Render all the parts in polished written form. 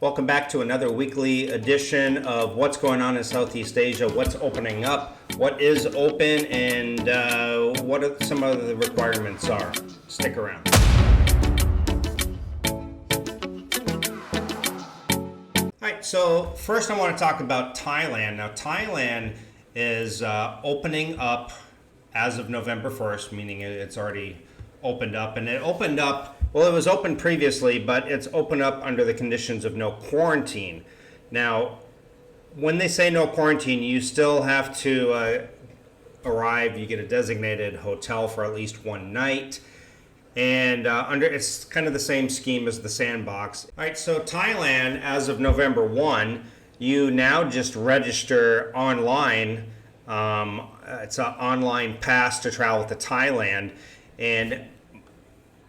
Welcome back to another weekly edition of what's going on in Southeast Asia, what's opening up, what is open, and what some of the requirements are. Stick around. All right, so first I want to talk about Thailand. Now, Thailand is opening up as of November 1st, meaning it's already opened up, and it opened up. Well, it was open previously, but it's open up under the conditions of no quarantine. Now, when they say no quarantine, you still have to arrive. You get a designated hotel for at least one night. And it's kind of the same scheme as the sandbox. All right, so Thailand, as of November 1, you now just register online. It's an online pass to travel to Thailand. And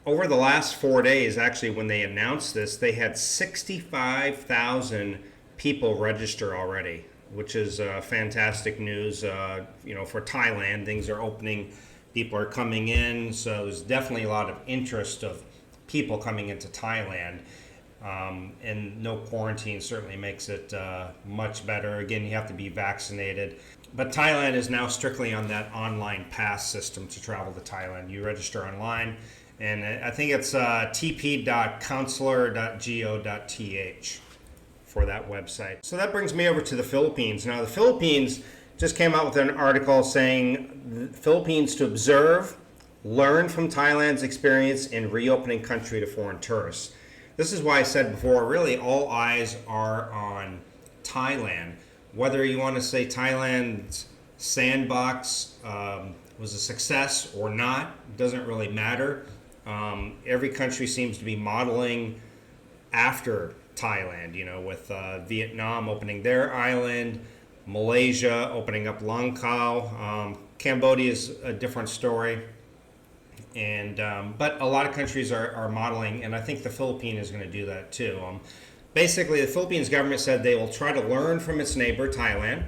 over the last 4 days, actually, when they announced this, they had 65,000 people register already, which is fantastic news. For Thailand, things are opening, people are coming in, so there's definitely a lot of interest of people coming into Thailand. And no quarantine certainly makes it much better. Again, you have to be vaccinated. But Thailand is now strictly on that online pass system to travel to Thailand. You register online. And I think it's tp.consular.go.th for that website. So that brings me over to the Philippines. Now, the Philippines just came out with an article saying the Philippines to observe, learn from Thailand's experience in reopening country to foreign tourists. This is why I said before, really all eyes are on Thailand. Whether you want to say Thailand's sandbox was a success or not, doesn't really matter. Every country seems to be modeling after Thailand, with Vietnam opening their island, Malaysia opening up Langkaw. Cambodia is a different story. But a lot of countries are modeling, and I think the Philippines is going to do that too. Basically, the Philippines government said they will try to learn from its neighbor, Thailand,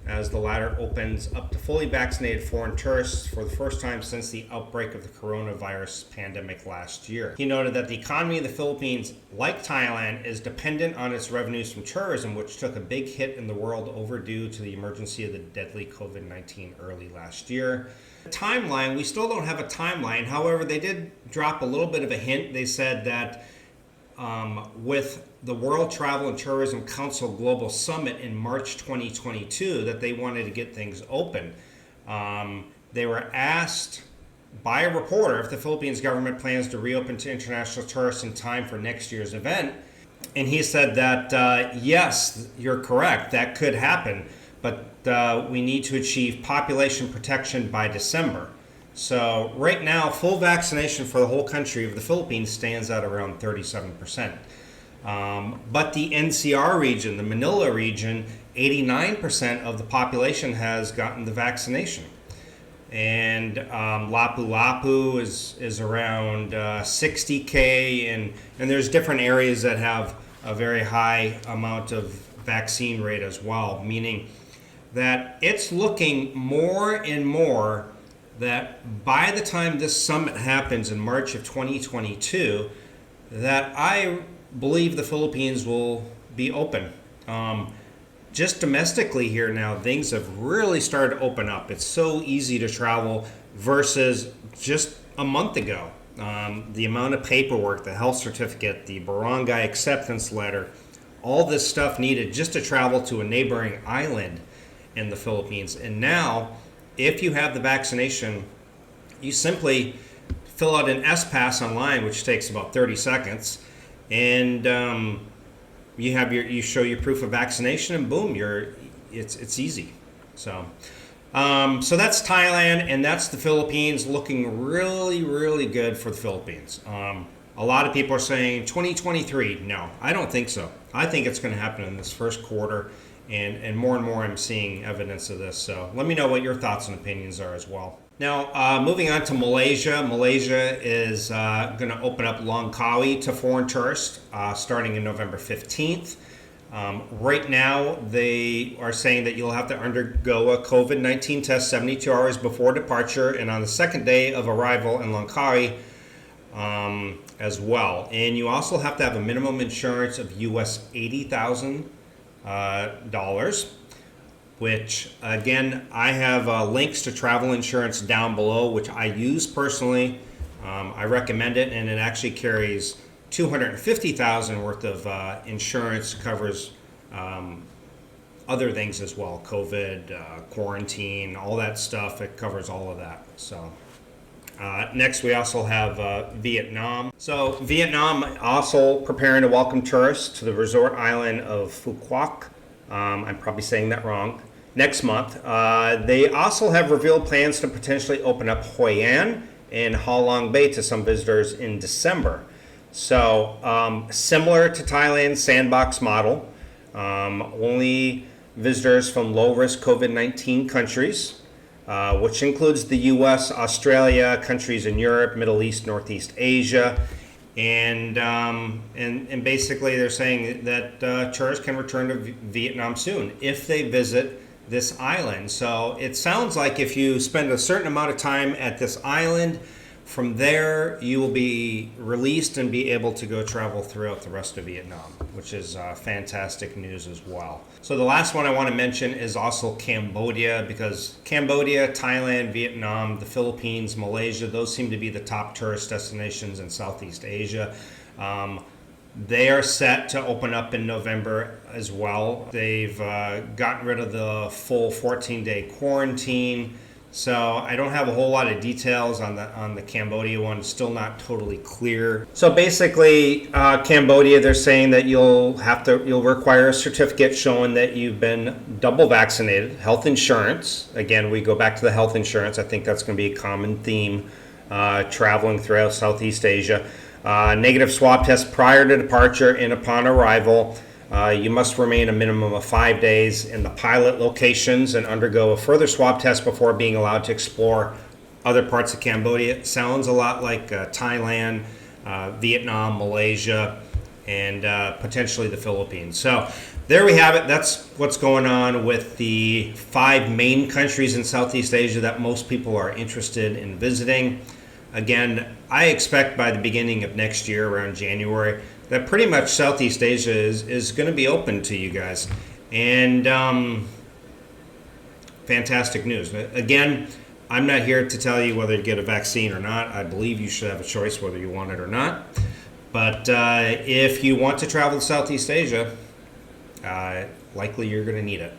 as the latter opens up to fully vaccinated foreign tourists for the first time since the outbreak of the coronavirus pandemic last year. He noted that the economy of the Philippines, like Thailand, is dependent on its revenues from tourism, which took a big hit in the world overdue to the emergency of the deadly COVID-19 early last year. The timeline, we still don't have a timeline. However, they did drop a little bit of a hint. They said that with the World Travel and Tourism Council Global Summit in March 2022 that they wanted to get things open. They were asked by a reporter if the Philippines government plans to reopen to international tourists in time for next year's event. And he said that, yes, you're correct, that could happen, but we need to achieve population protection by December. So right now, full vaccination for the whole country of the Philippines stands at around 37%. But the NCR region, the Manila region, 89% of the population has gotten the vaccination. And Lapu-Lapu is around 60K, and there's different areas that have a very high amount of vaccine rate as well, meaning that it's looking more and more that by the time this summit happens in March of 2022, that I believe the Philippines will be open. Just domestically here now, things have really started to open up. It's so easy to travel versus just a month ago. The amount of paperwork, the health certificate, the barangay acceptance letter, all this stuff needed just to travel to a neighboring island in the Philippines. And now, if you have the vaccination, you simply fill out an S-Pass online, which takes about 30 seconds, and you show your proof of vaccination, and boom, it's easy. So that's Thailand, and that's the Philippines, looking really, really good for the Philippines. A lot of people are saying 2023. No, I don't think so. I think it's going to happen in this first quarter. And more I'm seeing evidence of this. So let me know what your thoughts and opinions are as well. Now, moving on to Malaysia. Malaysia is going to open up Langkawi to foreign tourists starting in November 15th. Right now, they are saying that you'll have to undergo a COVID-19 test 72 hours before departure. And on the second day of arrival in Langkawi, as well. And you also have to have a minimum insurance of US $80,000, which again, I have links to travel insurance down below, which I use personally. I recommend it, and it actually carries $250,000 worth of insurance, covers other things as well, COVID, quarantine, all that stuff. It covers all of that. So next, we also have Vietnam. So Vietnam also preparing to welcome tourists to the resort island of Phu Quoc. I'm probably saying that wrong. Next month, they also have revealed plans to potentially open up Hoi An and Ha Long Bay to some visitors in December. So similar to Thailand's sandbox model, only visitors from low-risk COVID-19 countries, which includes the U.S., Australia, countries in Europe, Middle East, Northeast Asia, and basically they're saying that tourists can return to Vietnam soon if they visit this island. So it sounds like if you spend a certain amount of time at this island, from there you will be released and be able to go travel throughout the rest of Vietnam, which is fantastic news as well. So the last one I want to mention is also Cambodia, because Cambodia, Thailand, Vietnam, the Philippines, Malaysia, those seem to be the top tourist destinations in Southeast Asia. They are set to open up in November as well. They've gotten rid of the full 14-day quarantine. So I don't have a whole lot of details on the Cambodia one. It's still not totally clear. So basically, Cambodia, they're saying that you'll require a certificate showing that you've been double vaccinated. Health insurance. Again, we go back to the health insurance. I think that's going to be a common theme traveling throughout Southeast Asia. Negative swab test prior to departure and upon arrival. You must remain a minimum of 5 days in the pilot locations and undergo a further swab test before being allowed to explore other parts of Cambodia. It sounds a lot like Thailand, Vietnam, Malaysia, and potentially the Philippines. So there we have it. That's what's going on with the 5 main countries in Southeast Asia that most people are interested in visiting. Again, I expect by the beginning of next year, around January, that pretty much Southeast Asia is going to be open to you guys. And fantastic news. Again, I'm not here to tell you whether to get a vaccine or not. I believe you should have a choice whether you want it or not. But if you want to travel to Southeast Asia, likely you're going to need it.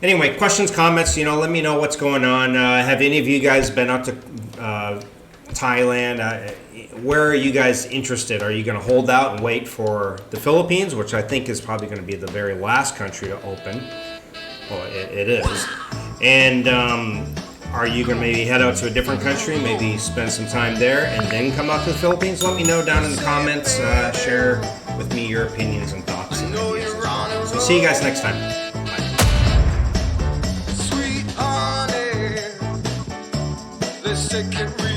Anyway, questions, comments, let me know what's going on. Have any of you guys been out to Thailand? Where are you guys interested? Are you going to hold out and wait for the Philippines, which I think is probably going to be the very last country to open? Well, it is. And are you going to maybe head out to a different country, maybe spend some time there, and then come out to the Philippines? Let me know down in the comments. Share with me your opinions and thoughts and ideas. So see you guys next time. Bye.